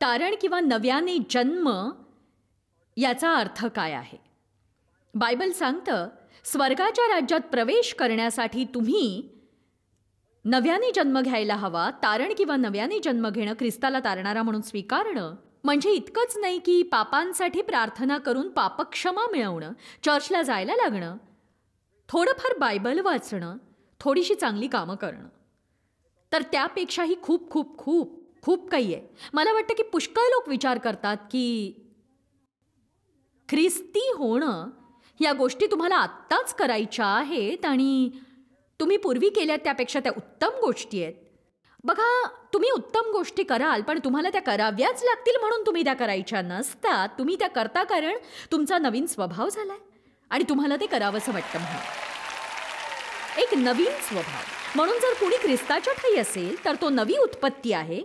तारण किंवा नव्याने जन्म याचा अर्थ काय आहे? बायबल सांगतं, स्वर्गाच्या राज्यात प्रवेश करण्यासाठी तुम्ही नव्याने जन्म घ्यायला हवा. तारण किंवा नव्याने जन्म घेणं, ख्रिस्ताला तारणारा म्हणून स्वीकारणं, म्हणजे इतकंच नाही की पापांसाठी प्रार्थना करून पापक्षमा मिळवणं, चर्चला जायला लागणं, थोडंफार बायबल वाचणं, थोडीशी चांगली कामं करणं. तर त्यापेक्षाही खूप खूप खूप खूप काही आहे. मला वाटतं की पुष्कळ लोक विचार करतात की ख्रिस्ती होणं या गोष्टी तुम्हाला आत्ताच करायच्या आहेत आणि तुम्ही पूर्वी केल्यात त्यापेक्षा त्या उत्तम गोष्टी आहेत. बघा, तुम्ही उत्तम गोष्टी कराल, पण तुम्हाला त्या कराव्याच लागतील म्हणून तुम्ही त्या करायच्या नसतात. तुम्ही त्या करता कारण तुमचा नवीन स्वभाव झालाय आणि तुम्हाला ते करावंसं वाटतं म्हणून. एक नवीन स्वभाव म्हणून जर कोणी ख्रिस्ताच्या ठायी असेल तर तो नवी उत्पत्ती आहे.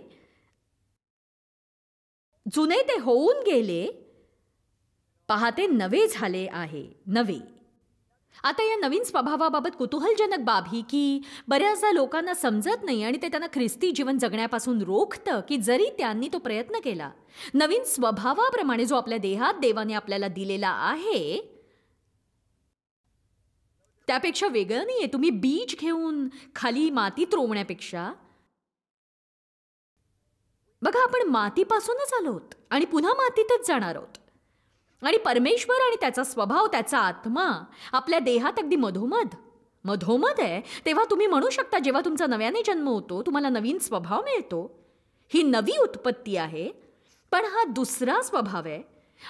जुने ते होऊन गेले, पाहते नवे झाले आहे. नवे. आता या नवीन स्वभावाबाबत कुतूहलजनक बाब ही की बऱ्याचदा लोकांना समजत नाही आणि ते त्यांना ख्रिस्ती जीवन जगण्यापासून रोखतं की जरी त्यांनी तो प्रयत्न केला, नवीन स्वभावाप्रमाणे जो आपल्या देहात देवाने आपल्याला दिलेला आहे त्यापेक्षा वेगळं नाहीये. तुम्ही बीज घेऊन खाली मातीत रोवण्यापेक्षा, बघा, आपण मातीपासूनच आलो आहोत आणि पुन्हा मातीतच जाणार आहोत. आणि परमेश्वर आणि त्याचा स्वभाव, त्याचा आत्मा आपल्या देहात अगदी मधोमध आहे. तेव्हा तुम्ही म्हणू शकता, जेव्हा तुमचा नव्याने जन्म होतो, तुम्हाला नवीन स्वभाव मिळतो. ही नवी उत्पत्ती आहे, पण हा दुसरा स्वभाव आहे.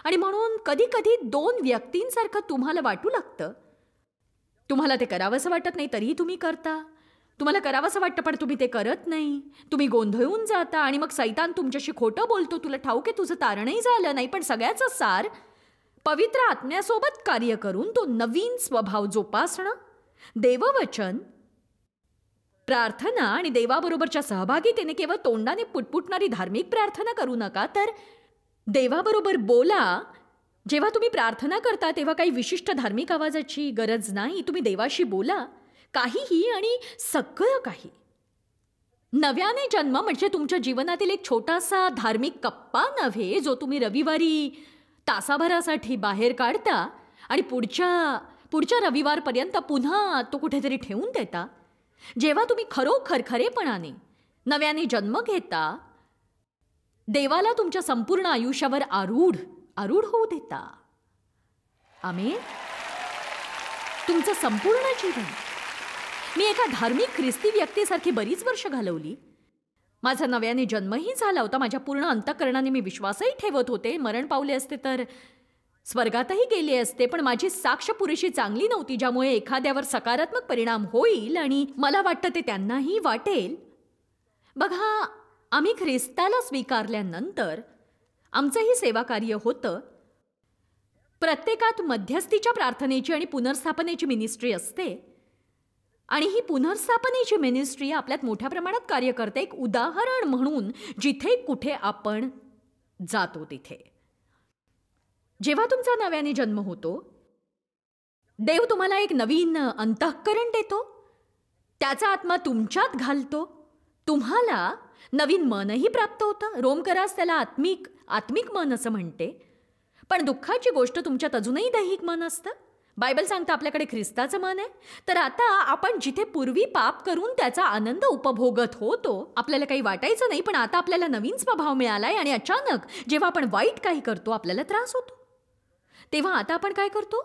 आणि म्हणून कधी कधी दोन व्यक्तींसारखं तुम्हाला वाटू लागतं. तुम्हाला ते करावंसं वाटत नाही तरीही तुम्ही करता. तुम्हाला करावंसं वाटतं पण तुम्ही ते करत नाही. तुम्ही गोंधळून जाता आणि मग सैतान तुमच्याशी खोटं बोलतो. तुला ठाऊक आहे तुझं तारणही झालं नाही, पण सगळ्याचं सार पवित्र आत्म्यासोबत कार्य करून तो नवीन स्वभाव जोपासणं, देववचन, प्रार्थना आणि देवाबरोबरच्या सहभागीतेने केवळ तोंडाने पुटपुटणारी धार्मिक प्रार्थना करू नका, तर देवाबरोबर बोला. जेव्हा तुम्ही प्रार्थना करता तेव्हा काही विशिष्ट धार्मिक आवाजाची गरज नाही. तुम्ही देवाशी बोला, काहीही आणि सगळं काही. नव्याने जन्म म्हणजे तुमच्या जीवनातील एक छोटासा धार्मिक कप्पा नव्हे जो तुम्ही रविवारी तासाभरासाठी बाहेर काढता आणि पुढच्या रविवारपर्यंत पुन्हा तो कुठेतरी ठेवून देता. जेव्हा तुम्ही खरेपणाने नव्याने जन्म घेता, देवाला तुमच्या संपूर्ण आयुष्यावर आरूढ होऊ देता. आमेन. तुमचं संपूर्ण जीवन. मी एका धार्मिक ख्रिस्ती व्यक्तीसारखी बरीच वर्ष घालवली. माझा नव्याने जन्मही झाला होता. माझ्या पूर्ण अंतःकरणाने मी विश्वासही ठेवत होते. मरण पावले असते तर स्वर्गातही गेले असते, पण माझी साक्ष पुरेशी चांगली नव्हती ज्यामुळे एखाद्यावर सकारात्मक परिणाम होईल आणि मला वाटतं ते त्यांनाही वाटेल. बघा, आम्ही ख्रिस्ताला स्वीकारल्यानंतर आमचंही सेवा कार्य होतं. प्रत्येकात मध्यस्थीच्या प्रार्थनेची आणि पुनर्स्थापनेची मिनिस्ट्री असते आणि ही पुनर्स्थापनेची मिनिस्ट्री आपल्यात मोठ्या प्रमाणात कार्य करते. एक उदाहरण म्हणून जिथे कुठे आपण जातो तिथे, जेव्हा तुमचा नव्याने जन्म होतो, देव तुम्हाला एक नवीन अंतःकरण देतो, त्याचा आत्मा तुमच्यात घालतो, तुम्हाला नवीन मनही प्राप्त होतं. रोमकरास त्याला आत्मिक मन असं म्हणते. पण दुःखाची गोष्ट, तुमच्यात अजूनही दैहिक मन असतं. बायबल सांगतं आपल्याकडे ख्रिस्ताचं मन आहे. तर आता आपण जिथे पूर्वी पाप करून त्याचा आनंद उपभोगत होतो, आपल्याला काही वाटायचं नाही, पण आता आपल्याला नवीन स्वभाव मिळालाय आणि अचानक जेव्हा आपण वाईट काही करतो आपल्याला त्रास होतो. तेव्हा आता आपण काय करतो?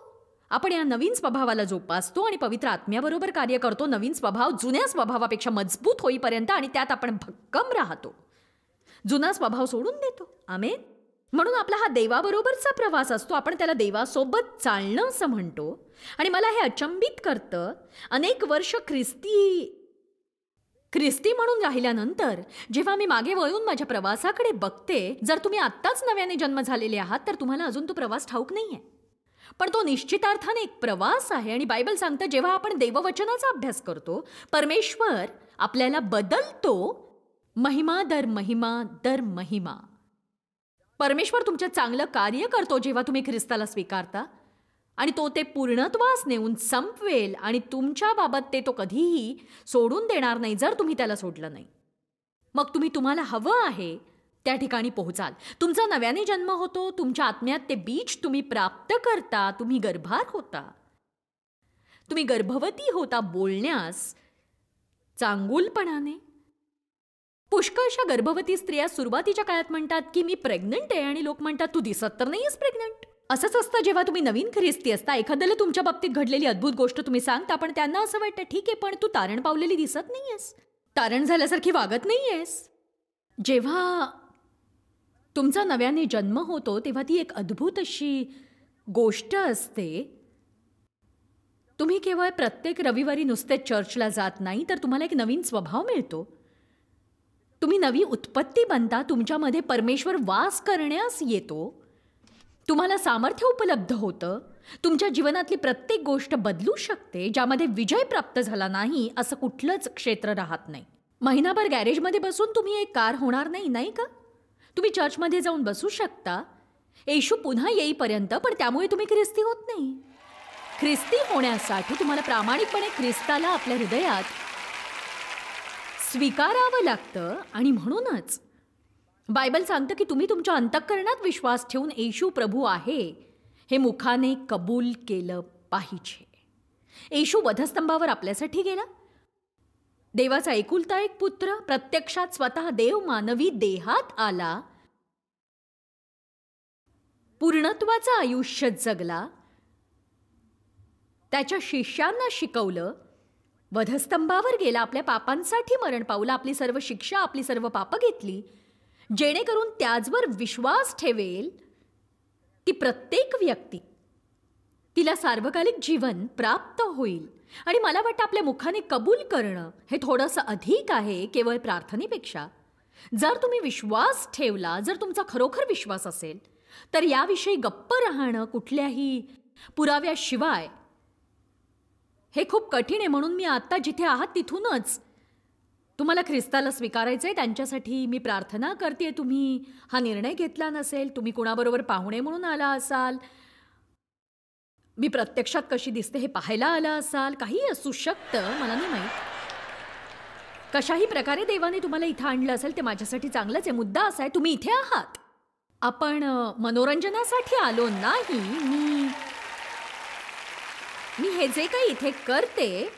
आपण या नवीन स्वभावाला जोपासतो आणि पवित्र आत्म्याबरोबर कार्य करतो. नवीन स्वभाव जुन्या स्वभावापेक्षा मजबूत होईपर्यंत आणि त्यात आपण भक्कम राहतो. जुना स्वभाव सोडून देतो. आमेन. म्हणून आपला हा देवाबरोबरचा प्रवास असतो. आपण त्याला देवासोबत चालणं असं म्हणतो. आणि मला हे अचंबित करतं, अनेक वर्ष ख्रिस्ती म्हणून राहिल्यानंतर जेव्हा मी मागे वळून माझ्या प्रवासाकडे बघते, जर तुम्ही आत्ताच नव्याने जन्म झालेले आहात तर तुम्हाला अजून तो प्रवास ठाऊक नाहीये, पण तो निश्चितार्थाने एक प्रवास आहे. आणि बायबल सांगतं, जेव्हा आपण देववचनाचा अभ्यास करतो, परमेश्वर आपल्याला बदलतो, महिमा दर महिमा. परमेश्वर तुमच्या चांगलं कार्य करतो जेव्हा तुम्ही ख्रिस्ताला स्वीकारता आणि तो ते पूर्णत्वास नेऊन संपवेल आणि तुमच्या बाबत ते तो कधीही सोडून देणार नाही जर तुम्ही त्याला सोडलं नाही. मग तुम्हाला हवं आहे त्या ठिकाणी पोहोचाल. तुमचा नव्याने जन्म होतो, तुमच्या आत्म्यात ते बीज तुम्ही प्राप्त करता, तुम्ही गर्भार होता, तुम्ही गर्भवती होता बोलण्यास चांगुलपणाने. पुष्कळशा गर्भवती स्त्रिया सुरुवातीच्या काळात म्हणतात की मी प्रेग्नंट आहे, आणि लोक म्हणतात तू दिसत तर नाहीयेस प्रेग्नंट. असंच असतं जेव्हा तुम्ही नवीन ख्रिस्ती असता. एखाद्याला तुमच्या बाबतीत घडलेली अद्भुत गोष्ट तुम्ही सांगता, पण त्यांना असं वाटतं ठीक आहे, पण तू तारण पावलेली दिसत नाहीयेस, तारण झाल्यासारखी वागत नाहीयेस. जेव्हा तुमचा नव्याने जन्म होतो तेव्हा ती एक अद्भुत अशी गोष्ट असते. तुम्ही केवळ प्रत्येक रविवारी नुसते चर्चला जात नाही, तर तुम्हाला एक नवीन स्वभाव मिळतो. तुम्ही नवी उत्पत्ती बनता. तुमच्यामध्ये परमेश्वर वास करण्यास येतो. तुम्हाला सामर्थ्य उपलब्ध होतं. तुमच्या जीवनातली प्रत्येक गोष्ट बदलू शकते. ज्यामध्ये विजय प्राप्त झाला नाही असं कुठलंच क्षेत्र राहत नाही. महिनाभर गॅरेजमध्ये बसून तुम्ही एक कार होणार नाही, नाही का? तुम्ही चर्चमध्ये जाऊन बसू शकता येशू पुन्हा येईपर्यंत, पण त्यामुळे तुम्ही ख्रिस्ती होत नाही. ख्रिस्ती होण्यासाठी तुम्हाला प्रामाणिकपणे ख्रिस्ताला आपल्या हृदयात स्वीकारावं लागतं. आणि म्हणूनच बायबल सांगतं की तुम्ही तुमच्या अंतःकरणात विश्वास ठेवून येशू प्रभू आहे हे मुखाने कबूल केलं पाहिजे. येशू वधस्तंभावर आपल्यासाठी गेला. देवाचा एकुलता एक पुत्र, प्रत्यक्षात स्वतः देव मानवी देहात आला, पूर्णत्वाचं आयुष्य जगला, त्याच्या शिष्यांना शिकवलं, वधस्तंभावर गेला, आपल्या पापांसाठी मरण पावलं, आपली सर्व शिक्षा, आपली सर्व पापं घेतली, जेणेकरून त्याचवर विश्वास ठेवेल ती प्रत्येक व्यक्ती तिला सार्वकालिक जीवन प्राप्त होईल. आणि मला वाटतं आपल्या मुखाने कबूल करणं हे थोडंसं अधिक आहे केवळ प्रार्थनेपेक्षा. जर तुम्ही विश्वास ठेवला, जर तुमचा खरोखर विश्वास असेल, तर याविषयी गप्प राहणं कुठल्याही पुराव्याशिवाय हे खूप कठीण आहे. म्हणून मी आता जिथे आहात तिथूनच तुम्हाला ख्रिस्ताला स्वीकारायचं आहे त्यांच्यासाठी मी प्रार्थना करते. तुम्ही हा निर्णय घेतला नसेल, तुम्ही कुणाबरोबर पाहुणे म्हणून आला असाल, मी प्रत्यक्षात कशी दिसते हे पाहायला आला असाल, काही असू शकतं, मला नाही माहीत. कशाही प्रकारे देवाने तुम्हाला इथं आणलं असेल ते माझ्यासाठी चांगलंच आहे. मुद्दा असा आहे तुम्ही इथे आहात. आपण मनोरंजनासाठी आलो नाही. मी हे जे काही इथे करते,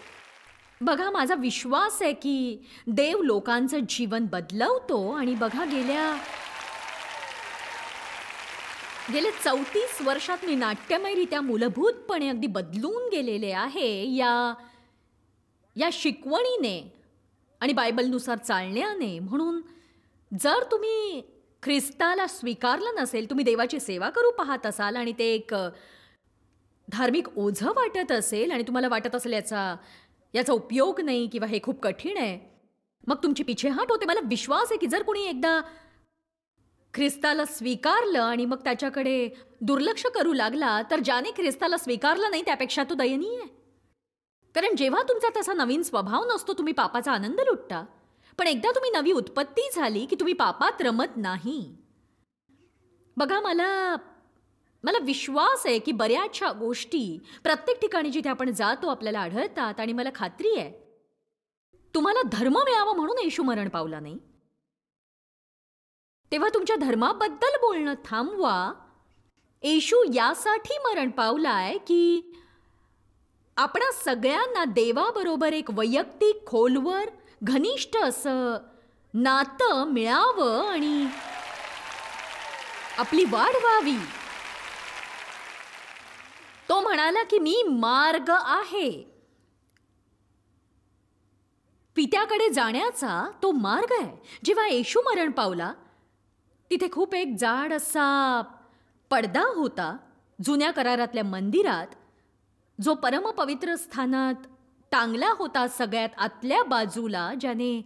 बघा माझा विश्वास आहे की देव लोकांचं जीवन बदलवतो. आणि बघा गेले 34 वर्षात मी नाट्यमयरित्या मूलभूतपणे अगदी बदलून गेलेले आहे या शिकवणीने आणि बायबलनुसार चालण्याने. म्हणून जर तुम्ही ख्रिस्ताला स्वीकारलं नसेल, तुम्ही देवाची सेवा करू पाहत असाल आणि ते एक धार्मिक ओझं वाटत असेल आणि तुम्हाला वाटत असेल याचा उपयोग नाही किंवा हे खूप कठीण आहे, मग तुमची पिछेहाट होते. मला विश्वास आहे की जर कोणी एकदा ख्रिस्ताला स्वीकारलं आणि मग त्याच्याकडे दुर्लक्ष करू लागला, तर ज्याने ख्रिस्ताला स्वीकारलं नाही त्यापेक्षा तो दयनीय आहे. कारण जेव्हा तुमचा तसा नवीन स्वभाव नसतो तुम्ही पापाचा आनंद लुटता. पण एकदा तुम्ही नवी उत्पत्ती झाली की तुम्ही पापात रमत नाही. बघा मला विश्वास आहे की बऱ्याचशा गोष्टी प्रत्येक ठिकाणी जिथे आपण जातो आपल्याला आढळतात. आणि मला खात्री आहे तुम्हाला धर्म मिळावा म्हणून येशू मरण पावला नाही. तेव्हा तुमच्या धर्माबद्दल बोलणं थांबवा. येशू यासाठी मरण पावलाय की आपणा सगळ्यांना देवाबरोबर एक वैयक्तिक खोलवर घनिष्ठ असं नातं मिळावं आणि आपली वाढ व्हावी. तो म्हणाला की मी मार्ग आहे. पित्याकडे जाण्याचा तो मार्ग आहे. जेव्हा येशू मरण पावला तिथे खूप एक जाड असा पडदा होता जुन्या करारातल्या मंदिरात, जो परमपवित्र स्थानात टांगला होता सगळ्यात आतल्या बाजूला, ज्याने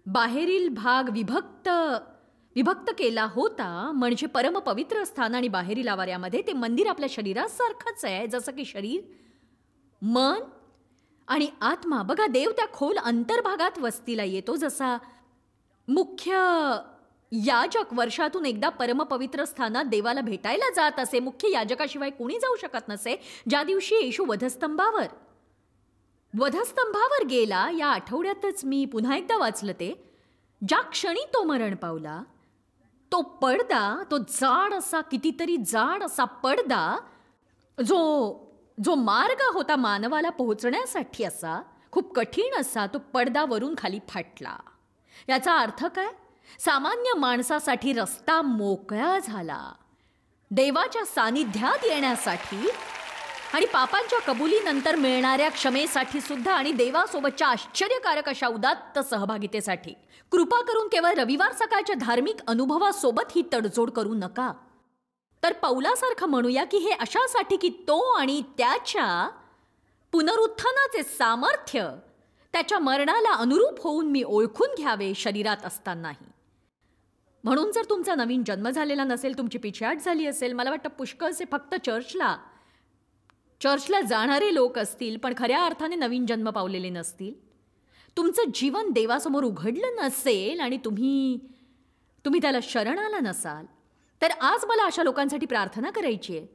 बाहेरील भाग विभक्त केला होता. म्हणजे परमपवित्र स्थान आणि बाहेरील आवारामध्ये ते मंदिर आपल्या शरीरासारखंच आहे, जसं की शरीर, मन आणि आत्मा. बघा देव त्या खोल अंतर्भागात वस्तीला येतो. जसा मुख्य याजक वर्षातून एकदा परमपवित्र स्थानात देवाला भेटायला जात असे, मुख्य याजकाशिवाय कोणी जाऊ शकत नसे. ज्या दिवशी येशू वधस्तंभावर गेला, या आठवड्यातच मी पुन्हा एकदा वाचलं ते, ज्या क्षणी तो मरण पावला तो पडदा, तो जाड असा, कितीतरी जाड असा पडदा, जो जो मार्ग होता मानवाला पोहोचण्यासाठी असा, खूप कठीण असा, तो पडदा वरून खाली फाटला. याचा अर्थ काय? सामान्य माणसासाठी रस्ता मोकळा झाला. देवाच्या सानिध्यात येण्यासाठी आणि पापांच्या कबुलीनंतर मिळणाऱ्या क्षमेसाठी सुद्धा आणि देवासोबतच्या आश्चर्यकारक अशा उदात्त सहभागितेसाठी. कृपा करून केवळ रविवार सकाळच्या धार्मिक अनुभवासोबत ही तडजोड करू नका. तर पौलासारखं म्हणूया की हे अशासाठी की तो आणि त्याच्या पुनरुत्थानाचे सामर्थ्य त्याच्या मरणाला अनुरूप होऊन मी ओळखून घ्यावे शरीरात असतानाही. म्हणून जर तुमचा नवीन जन्म झालेला नसेल, तुमची पिछाट झाली असेल, मला वाटतं पुष्कळसे फक्त चर्चला जाणारे लोक असतील पण खऱ्या अर्थाने नवीन जन्म पावलेले नसतील, तुमचं जीवन देवासमोर उघडलं नसेल आणि तुम्ही त्याला शरण आला नसाल, तर आज मला अशा लोकांसाठी प्रार्थना करायची आहे.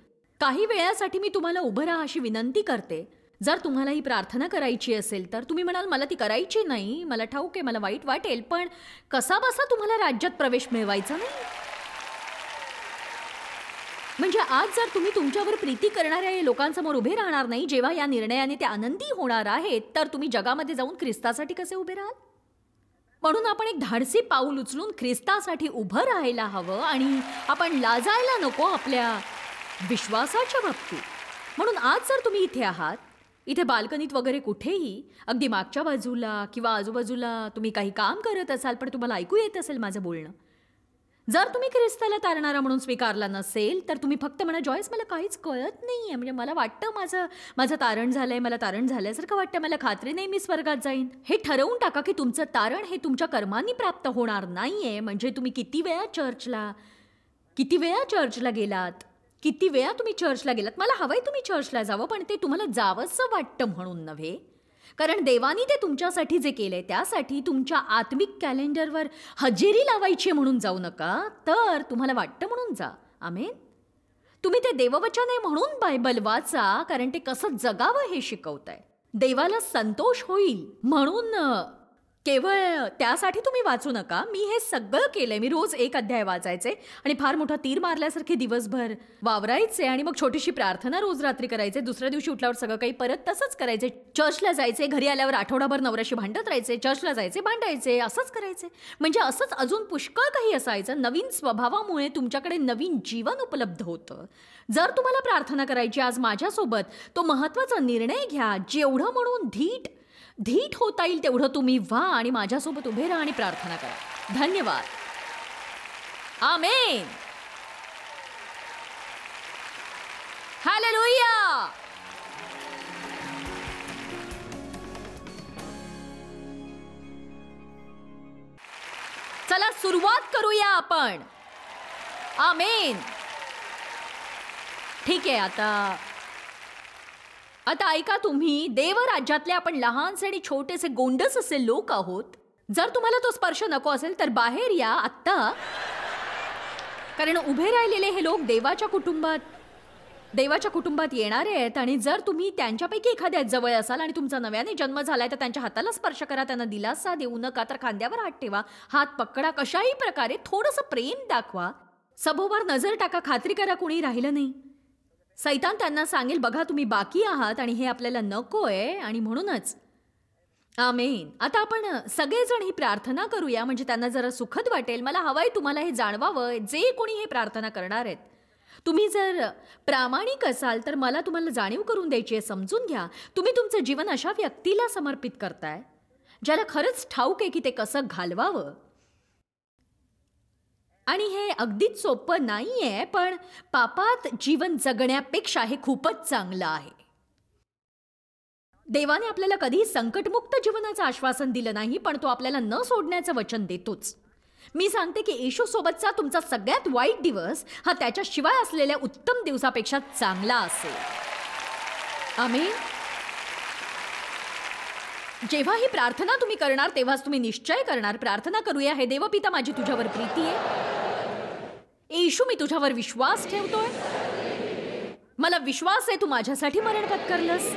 काही वेळासाठी मी तुम्हाला उभं राहा अशी विनंती करते. जर तुम्हाला ही प्रार्थना करायची असेल तर तुम्ही म्हणाल मला ती करायची नाही, मला ठाऊक आहे, मला वाईट वाटेल, पण कसा बसा तुम्हाला राज्यात प्रवेश मिळवायचा नाही. म्हणजे आज जर तुम्ही तुमच्यावर प्रीती करणाऱ्या या लोकांसमोर उभे राहणार नाही जेव्हा या निर्णयाने ते आनंदी होणार आहेत, तर तुम्ही जगामध्ये जाऊन ख्रिस्तासाठी कसे उभे राहाल? म्हणून आपण एक धाडसी पाऊल उचलून ख्रिस्तासाठी उभं राहायला हवं आणि आपण लाजायला नको आपल्या विश्वासाच्या बाबतीत. म्हणून आज जर तुम्ही इथे आहात, इथे बाल्कनीत वगैरे कुठेही, अगदी मागच्या बाजूला किंवा आजूबाजूला तुम्ही काही काम करत असाल पण तुम्हाला ऐकू येत असेल माझं बोलणं, जर तुम्ही ख्रिस्ताला तारणारा म्हणून स्वीकारला नसेल तर तुम्ही फक्त म्हणा, जॉयस मला काहीच कळत नाहीये, म्हणजे मला वाटतं माझं तारण झालंय, मला तारण झाल्यासारखं वाटतं, मला खात्री नाही मी स्वर्गात जाईन. हे ठरवून टाका की तुमचं तारण हे तुमच्या कर्मांनी प्राप्त होणार नाहीये. म्हणजे तुम्ही किती वेळा चर्चला गेलात, किती वेळा तुम्ही चर्चला गेलात, मला हवंय तुम्ही चर्चला जावं, पण ते तुम्हाला जावंसं वाटतं म्हणून नव्हे. कारण देवानी ते तुमच्यासाठी जे केलंय त्यासाठी तुमच्या आत्मिक कॅलेंडरवर हजेरी लावायची म्हणून जाऊ नका, तर तुम्हाला वाटतं म्हणून जा. आमेन. तुम्ही ते देववचन आहे म्हणून बायबल वाचा, कारण ते कसं जगावं हे शिकवतंय. देवाला संतोष होईल म्हणून केवळ त्यासाठी तुम्ही वाचू नका. मी हे सगळं केलंय. मी रोज एक अध्याय वाचायचे आणि फार मोठा तीर मारल्यासारखे दिवसभर वावरायचे आणि मग छोटीशी प्रार्थना रोज रात्री करायचे. दुसऱ्या दिवशी उठल्यावर सगळं काही परत तसंच करायचे. चर्चला जायचे, घरी आल्यावर आठवडाभर नवऱ्याशी भांडत राहायचे, चर्चला जायचे, भांडायचे, असंच करायचे. म्हणजे असंच अजून पुष्कळ काही असायचं. नवीन स्वभावामुळे तुमच्याकडे नवीन जीवन उपलब्ध होतं. जर तुम्हाला प्रार्थना करायची आज माझ्यासोबत, तो महत्त्वाचा निर्णय घ्या. जेवढं म्हणून धीट होता येईल तेवढं तुम्ही व्हा आणि माझ्यासोबत उभे राहा आणि प्रार्थना करा. धन्यवाद. आमेन. हालेलुया. चला सुरुवात करूया आपण. आमेन. ठीक आहे. आता ऐका, तुम्ही देवराज्यातले आपण लहानसे आणि छोटेसे गोंडस असे लोक आहोत. जर तुम्हाला तो स्पर्श नको असेल तर बाहेर या आत्ता, कारण उभे राहिलेले हे लोक देवाच्या कुटुंबात येणारे आहेत. आणि जर तुम्ही त्यांच्यापैकी एखाद्या जवळ असाल आणि तुमचा नव्याने जन्म झालाय तर त्यांच्या हाताला स्पर्श करा, त्यांना दिलासा देऊ नका, तर खांद्यावर हात ठेवा, हात पकडा, कशाही प्रकारे थोडंसं प्रेम दाखवा, सभोवर नजर टाका, खात्री करा कोणी राहिलं नाही. सैतान त्यांना सांगेल बघा तुम्ही बाकी आहात आणि हे आपल्याला नकोय आणि म्हणूनच. आमेन. आता आपण सगळेजण ही प्रार्थना करूया, म्हणजे त्यांना जरा सुखद वाटेल. मला हवंय तुम्हाला हे जाणवावं, जे कोणी हे प्रार्थना करणार आहेत, तुम्ही जर प्रामाणिक असाल तर मला तुम्हाला जाणीव करून द्यायची आहे. समजून घ्या, तुम्ही तुमचं जीवन अशा व्यक्तीला समर्पित करताय ज्याला खरंच ठाऊक आहे की ते कसं घालवावं. आणि हे अगदीच सोपं नाहीये, पण पापात जीवन जगण्यापेक्षा हे खूपच चांगलं आहे. देवाने आपल्याला कधीही संकटमुक्त जीवनाचं आश्वासन दिलं नाही, पण तो आपल्याला न सोडण्याचं वचन देतोच. मी सांगते की येशू सोबतचा तुमचा सगळ्यात वाईट दिवस हा त्याच्याशिवाय असलेल्या उत्तम दिवसापेक्षा चांगला असेल. आमेन. जेव्हा ही प्रार्थना तुम्ही करणार तेव्हाच तुम्ही निश्चय करणार, प्रार्थना करूया, हे देवपिता माझी तुझ्यावर प्रीती आहे. येशू मी तुझ्यावर विश्वास ठेवतोय. मला विश्वास आहे तू माझ्यासाठी मरण पत्करलंस,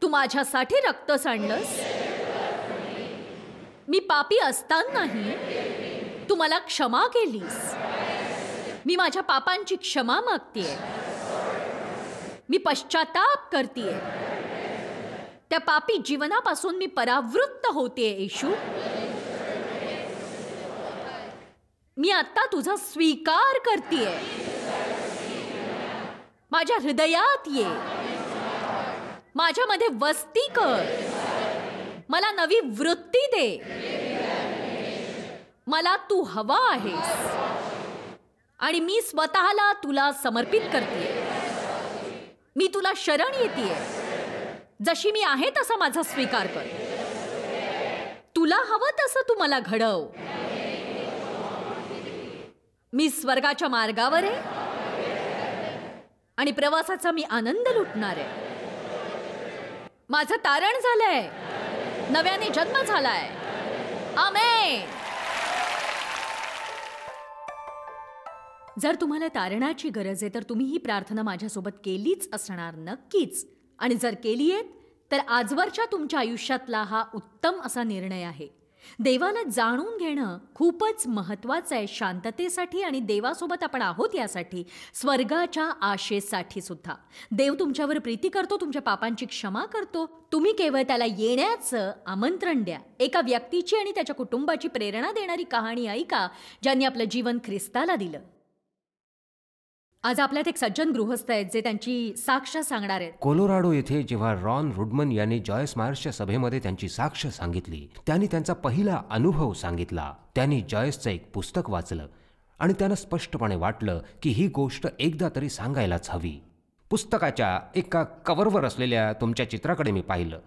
तू माझ्यासाठी रक्त सांडलंस. मी पापी असतानाही तू मला क्षमा केलीस. मी माझ्या पापांची क्षमा मागतेय. मी पश्चाताप करतेय. त्या पापी जीवनापासून मी परावृत्त होतेय येशू. मी आता तुझा स्वीकार करतेय. माझ्या हृदयात ये. माझ्यामध्ये वस्ती कर. मला नवी वृत्ती दे. मला तू हवा आहेस आणि मी स्वतःला तुला समर्पित करते. मी तुला शरण येतेय. जशी मी आहे तसा माझा स्वीकार कर. तुला हवं तसं तू मला घडव. मी स्वर्गाच्या मार्गावर आहे आणि प्रवासाचा मी आनंद लुटणार आहे. माझं तारण झालंय. नव्याने जन्म झालाय. आमेन. जर तुम्हाला तारणाची गरज आहे तर तुम्ही ही प्रार्थना माझ्यासोबत केलीच असणार नक्कीच. आणि जर केली आहे तर आजवरच्या तुमच्या आयुष्यातला हा उत्तम असा निर्णय आहे. देवाला जाणून घेणं खूपच महत्त्वाचं आहे, शांततेसाठी आणि देवासोबत आपण आहोत यासाठी, स्वर्गाच्या आशेसाठी सुद्धा. देव तुमच्यावर प्रीती करतो, तुमच्या पापांची क्षमा करतो. तुम्ही केवळ त्याला येण्याचं आमंत्रण द्या. एका व्यक्तीची आणि त्याच्या कुटुंबाची प्रेरणा देणारी कहाणी ऐका ज्यांनी आपलं जीवन ख्रिस्ताला दिलं. आज आपल्यात एक सज्जन गृहस्थ आहेत जे त्यांची साक्ष सांगणार आहेत. कोलोराडो येथे जेव्हा रॉन रुडमन यांनी जॉयस मायर्सच्या सभेमध्ये त्यांची साक्ष सांगितली, त्यांनी त्यांचा पहिला अनुभव सांगितला. त्यांनी जॉयसचं एक पुस्तक वाचलं आणि त्यांना स्पष्टपणे वाटलं की ही गोष्ट एकदा तरी सांगायलाच हवी. पुस्तकाच्या एका कव्हरवर असलेल्या तुमच्या चित्राकडे मी पाहिलं.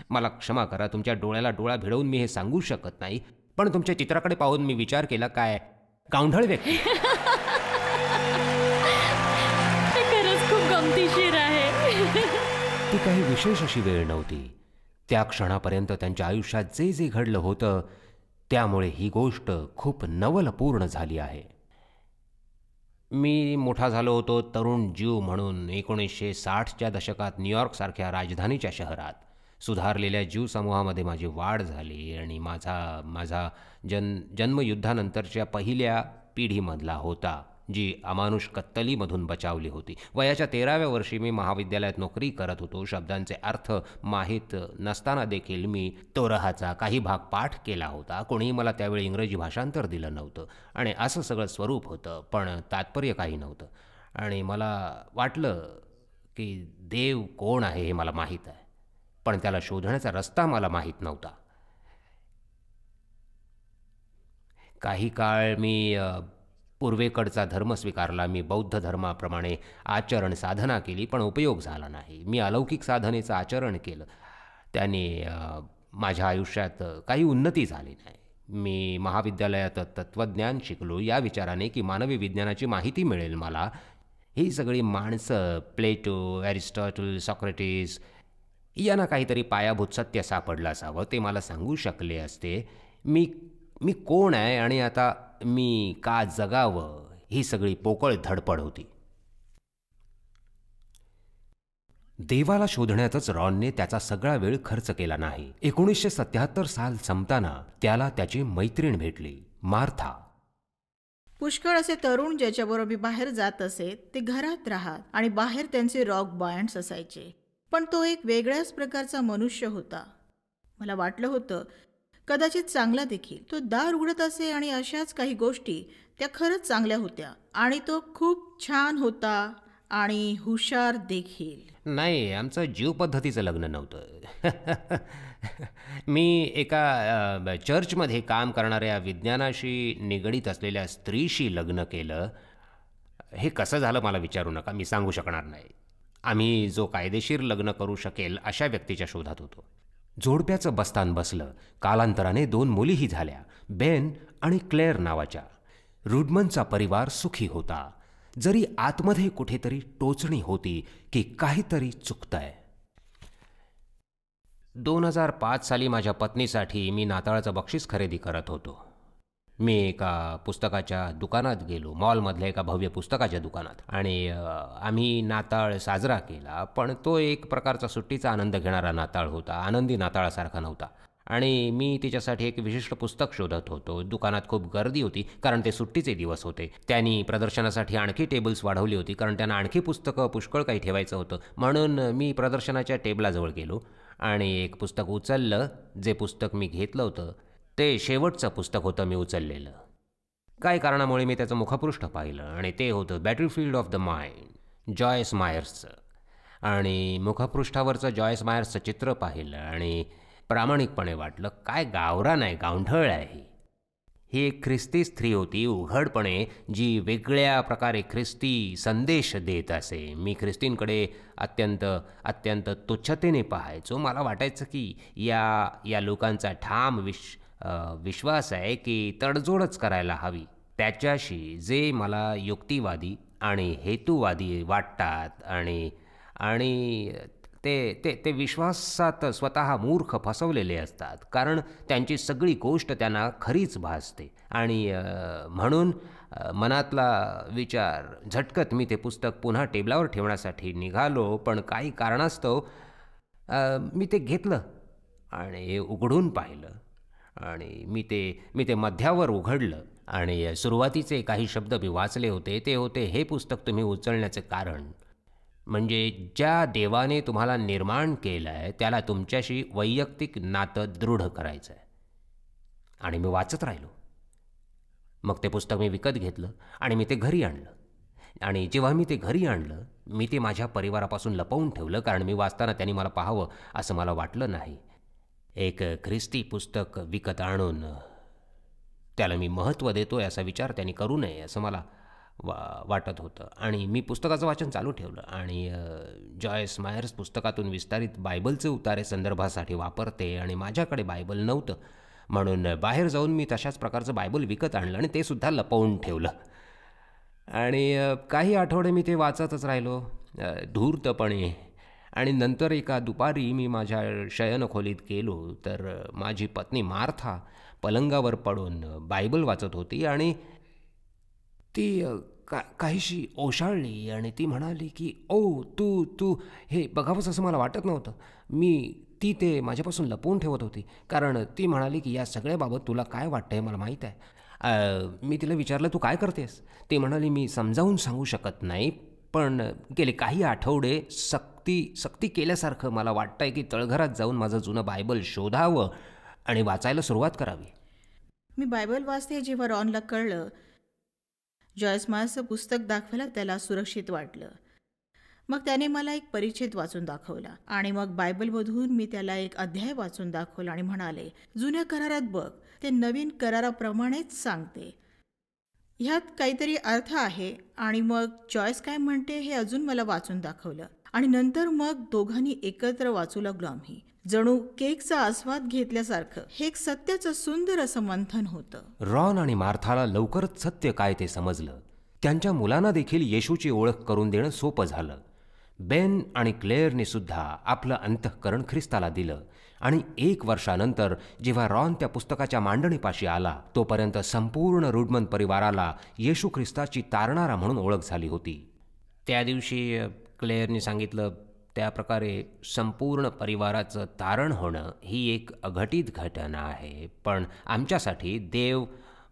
मला क्षमा करा, तुमच्या डोळ्याला डोळा भिडवून मी हे सांगू शकत नाही, पण तुमच्या चित्राकडे पाहून मी विचार केला, काय गावढळ व्यक्ती. ती काही विशेष अशी वेळ नव्हती. त्या क्षणापर्यंत त्यांच्या आयुष्यात जे जे घडलं होतं त्यामुळे ही गोष्ट खूप नवलपूर्ण झाली आहे. मी मोठा झालो होतो तरुण जीव म्हणून 1960च्या दशकात न्यूयॉर्कसारख्या राजधानीच्या शहरात. सुधारलेल्या जीव समूहामध्ये माझी वाढ झाली आणि माझा जन्म युद्धानंतरच्या पहिल्या पिढीमधला होता, जी अमानुष कत्तलीमधून बचावली होती. वयाच्या 13व्या वर्षी मी महाविद्यालयात नोकरी करत होतो. शब्दांचे अर्थ माहीत नसताना देखील मी तोरहाचा काही भाग पाठ केला होता. कोणीही मला त्यावेळी इंग्रजी भाषांतर दिलं नव्हतं आणि असं सगळं स्वरूप होतं, पण तात्पर्य काही नव्हतं. आणि मला वाटलं की देव कोण आहे हे मला माहीत आहे, पण त्याला शोधण्याचा रस्ता मला माहीत नव्हता. काही काळ मी पूर्वेकडचा धर्म स्वीकारला. मी बौद्ध धर्माप्रमाणे आचरण साधना केली, पण उपयोग झाला नाही. मी अलौकिक साधनेचं आचरण केलं, त्याने माझ्या आयुष्यात काही उन्नती झाली नाही. मी महाविद्यालयात तत्त्वज्ञान शिकलो या विचाराने की मानवी विज्ञानाची माहिती मिळेल मला. ही सगळी माणसं, प्लेटो, ॲरिस्टॉटल, सॉक्रेटिस यांना काहीतरी पायाभूत सत्य सापडलं असावं, ते मला सांगू शकले असते. मी कोण आहे आणि आता मी का जगावं, ही सगळी पोकळ धडपड होती. देवाला शोधण्यातच रॉनने त्याचा सगळा वेळ खर्च केला नाही. 1977 साल संपताना त्याला त्याची मैत्रीण भेटली, मार्था. पुष्कळ असे तरुण ज्याच्याबरोबर मी बाहेर जात असे ते घरात राहत आणि बाहेर त्यांचे रॉक बँड्स असायचे. पण तो एक वेगळ्याच प्रकारचा मनुष्य होता. मला वाटलं होतं कदाचित चांगला देखील. तो दार उघडत असे आणि अशाच काही गोष्टी त्या खरंच चांगल्या होत्या. आणि तो खूप छान होता आणि हुशार देखील. नाही, आमचं जीव पद्धतीचं लग्न नव्हतं. मी एका चर्चमध्ये काम करणाऱ्या विज्ञानाशी निगडीत असलेल्या स्त्रीशी लग्न केलं. हे कसं झालं मला विचारू नका, मी सांगू शकणार नाही. आम्ही जो कायदेशीर लग्न करू शकेल अशा व्यक्तीच्या शोधात होतो. जोडप्याचं बस्तान बसलं. कालांतराने 2 मुलीही झाल्या, बेन आणि क्लेअर नावाच्या. रुडमनचा परिवार सुखी होता, जरी आतमध्ये कुठेतरी टोचणी होती की काहीतरी चुकतंय. 2005 साली माझ्या पत्नीसाठी मी नाताळाचं बक्षीस खरेदी करत होतो. मी एका पुस्तकाच्या दुकानात गेलो, मॉलमधल्या एका भव्य पुस्तकाच्या दुकानात, आणि आम्ही नाताळ साजरा केला. पण तो एक प्रकारचा सुट्टीचा आनंद घेणारा नाताळ होता, आनंदी नाताळासारखा नव्हता. आणि मी तिच्यासाठी एक विशिष्ट पुस्तक शोधत होतो. दुकानात खूप गर्दी होती कारण ते सुट्टीचे दिवस होते. त्यांनी प्रदर्शनासाठी आणखी टेबल्स वाढवली होती कारण त्यांना आणखी पुस्तकं पुष्कळ काही ठेवायचं होतं. म्हणून मी प्रदर्शनाच्या टेबलाजवळ गेलो आणि एक पुस्तक उचललं. जे पुस्तक मी घेतलं होतं ते शेवटचं पुस्तक होतं मी उचललेलं. काही कारणामुळे मी त्याचं मुखपृष्ठ पाहिलं आणि ते होतं Battlefield of the Mind, Joyce मायर्सचं. आणि मुखपृष्ठावरचं जॉयस मायर्सचं चित्र पाहिलं आणि प्रामाणिकपणे वाटलं, काय गावरान आहे, गावंढळ आहे. ही एक ख्रिस्ती स्त्री होती उघडपणे, जी वेगळ्या प्रकारे ख्रिस्ती संदेश देत असे. मी ख्रिस्तींकडे अत्यंत तुच्छतेने पाहायचो. मला वाटायचं की या लोकांचा ठाम विश्वास आहे की तडजोडच करायला हवी त्याच्याशी जे मला युक्तिवादी आणि हेतुवादी वाटतात. आणि ते विश्वासात स्वतः मूर्ख फसवलेले असतात कारण त्यांची सगळी गोष्ट त्यांना खरीच भासते. आणि म्हणून मनातला विचार झटकत मी ते पुस्तक पुन्हा टेबलावर ठेवण्यासाठी निघालो. पण काही कारणास्तव मी ते घेतलं आणि उघडून पाहिलं आणि मी ते मध्यावर उघडलं आणि सुरुवातीचे काही शब्द मी वाचले होते. ते होते, हे पुस्तक तुम्ही उचलण्याचे कारण म्हणजे ज्या देवाने तुम्हाला निर्माण केलं आहे त्याला तुमच्याशी वैयक्तिक नातं दृढ करायचं आहे. आणि मी वाचत राहिलो. मग ते पुस्तक मी विकत घेतलं आणि मी ते घरी आणलं. आणि जेव्हा मी ते घरी आणलं मी ते माझ्या परिवारापासून लपवून ठेवलं कारण मी वाचताना त्यांनी मला पाहावं असं मला वाटलं नाही. एक ख्रिस्ती पुस्तक विकत आणून त्याला मी महत्त्व देतोय असा विचार त्यांनी करू नये असं मला वाटत होतं. आणि मी पुस्तकाचं वाचन चालू ठेवलं आणि जॉयस मायर्स पुस्तकातून विस्तारित बायबलचे उतारे संदर्भासाठी वापरते आणि माझ्याकडे बायबल नव्हतं. म्हणून बाहेर जाऊन मी तशाच प्रकारचं बायबल विकत आणलं आणि ते सुद्धा लपवून ठेवलं. आणि काही आठवडे मी ते वाचतच राहिलो धूर्तपणे. आणि नंतर एका दुपारी मी माझ्या शयनखोलीत गेलो तर माझी पत्नी मार्था पलंगावर पडून बायबल वाचत होती आणि ती काहीशी ओशाळली आणि ती म्हणाली की तू हे बघावंस असं मला वाटत नव्हतं. ती ते माझ्यापासून लपवून ठेवत होती कारण ती म्हणाली की या सगळ्याबाबत तुला काय वाटतं हे मला माहीत आहे. मी तिला विचारलं, तू काय करतेस? ती म्हणाली, मी समजावून सांगू शकत नाही पण गेले काही आठवडे सक्ती केल्यासारखं मला वाटतंय की तळघरात जाऊन माझं जुनं बायबल शोधावं आणि वाचायला सुरुवात करावी. मी बायबल वाचते जेव्हा रॉनला कळलं जॉयस मायर्सचं पुस्तक दाखवायला त्याला सुरक्षित वाटलं. मग त्याने मला एक परिच्छेद वाचून दाखवला आणि मग बायबलमधून मी त्याला एक अध्याय वाचून दाखवला आणि म्हणाले, जुन्या करारात बघ, ते नवीन कराराप्रमाणेच सांगते, ह्यात काहीतरी अर्थ आहे. आणि मग जॉयस काय म्हणते हे अजून मला वाचून दाखवलं आणि नंतर मग दोघांनी एकत्र वाचू लागलो आम्ही. जणू केकचा आस्वाद घेतल्यासारखं. हे एक सत्याचं सुंदर असं मंथन होतं. रॉन आणि मार्थाला लवकरच सत्य काय ते समजलं. त्यांच्या मुलांना देखील येशूची ओळख करून देणं सोपं झालं. बेन आणि क्लेअरने सुद्धा आपलं अंतःकरण ख्रिस्ताला दिलं. आणि 1 वर्षानंतर जेव्हा रॉन त्या पुस्तकाच्या मांडणीपाशी आला तोपर्यंत संपूर्ण रुडमन परिवाराला येशू ख्रिस्ताची तारणारा म्हणून ओळख झाली होती. त्या दिवशी क्लेअरने सांगितलं, त्याप्रकारे संपूर्ण परिवाराचं तारण होणं ही एक अघटित घटना आहे. पण आमच्यासाठी देव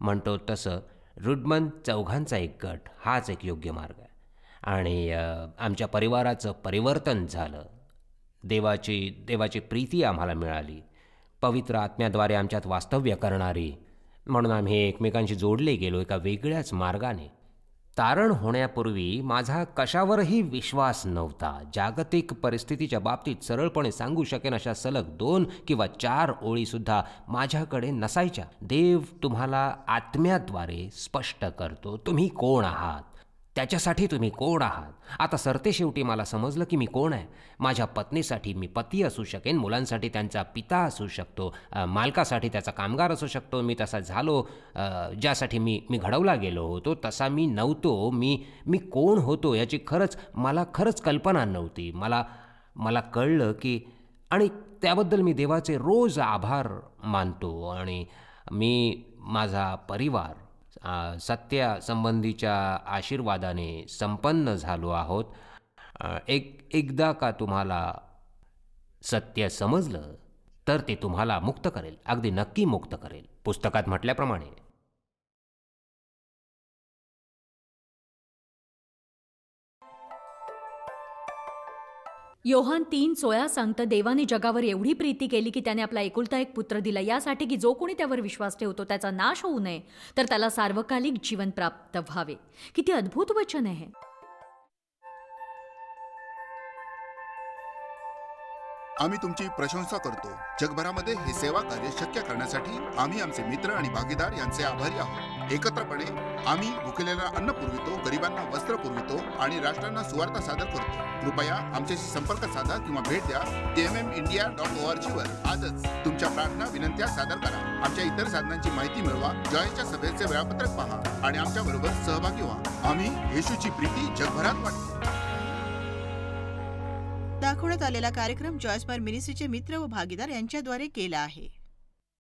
म्हणतो तसं रुडमन चौघांचा एक गट हाच एक योग्य मार्ग आहे. आणि आमच्या परिवाराचं परिवर्तन झालं. देवाची प्रीती आम्हाला मिळाली, पवित्र आत्म्याद्वारे आमच्यात वास्तव्य करणारी. म्हणून आम्ही एकमेकांशी जोडले गेलो एका वेगळ्याच मार्गाने. तारण होण्यापूर्वी माझा कशावरही विश्वास नव्हता. जागतिक परिस्थितीच्या बाबतीत सरळपणे सांगू शकेन अशा सलग 2 किंवा 4 ओळीसुद्धा माझ्याकडे नसायच्या. देव तुम्हाला आत्म्याद्वारे स्पष्ट करतो तुम्ही कोण आहात, त्याच्यासाठी तुम्ही कोण आहात. आता सरतेशेवटी मला समजलं की मी कोण आहे. माझ्या पत्नीसाठी मी पती असू शकेन, मुलांसाठी त्यांचा पिता असू शकतो, मालकासाठी त्याचा कामगार असू शकतो. मी तसा झालो ज्यासाठी मी घडवला गेलो होतो तसा मी नव्हतो. मी कोण होतो याची मला खरंच कल्पना नव्हती. मला कळलं की, आणि त्याबद्दल मी देवाचे रोज आभार मानतो. आणि मी माझा परिवार सत्यासंबंधीच्या आशीर्वादाने संपन्न झालो आहोत. एकदा का तुम्हाला सत्य समजलं तर ते तुम्हाला मुक्त करेल, अगदी नक्की मुक्त करेल, पुस्तकात म्हटल्याप्रमाणे. योहान 3:16 सांगतं, देवाने जगावर एवढी प्रीती केली की त्याने आपला एकुलता एक पुत्र दिला, यासाठी की जो कोणी त्यावर विश्वास ठेवतो त्याचा नाश होऊ नये, तर त्याला सार्वकालिक जीवन प्राप्त व्हावे. किती अद्भुत वचन आहे. आम्ही तुमची प्रशंसा करतो. जगभरामध्ये हे सेवा कार्य शक्य करण्यासाठी आम्ही आमचे मित्र आणि भागीदार यांचे आभारी आहोत. एकत्रपणे आम्ही भुकेलेला अन्न पुरवितो, गरिबांना वस्त्र पुरवितो आणि राष्ट्रांना सुवार्ता सादर करतो. कृपया आमच्याशी संपर्क साधा किंवा भेट द्या tmmindia.org वर. आजच तुमच्या प्रार्थना विनंत्या सादर करा. आमच्या इतर साधनांची माहिती मिळवा, जॉयच्या सभेचे वेळापत्रक पहा आणि आमच्या बरोबर सहभागी व्हा. आम्ही येशूची प्रीती जगभरात वाटतो. दाखवण्यात आलेला कार्यक्रम जॉयस मायर मिनिस्ट्रीचे मित्र व भागीदार यांच्याद्वारे केला आहे.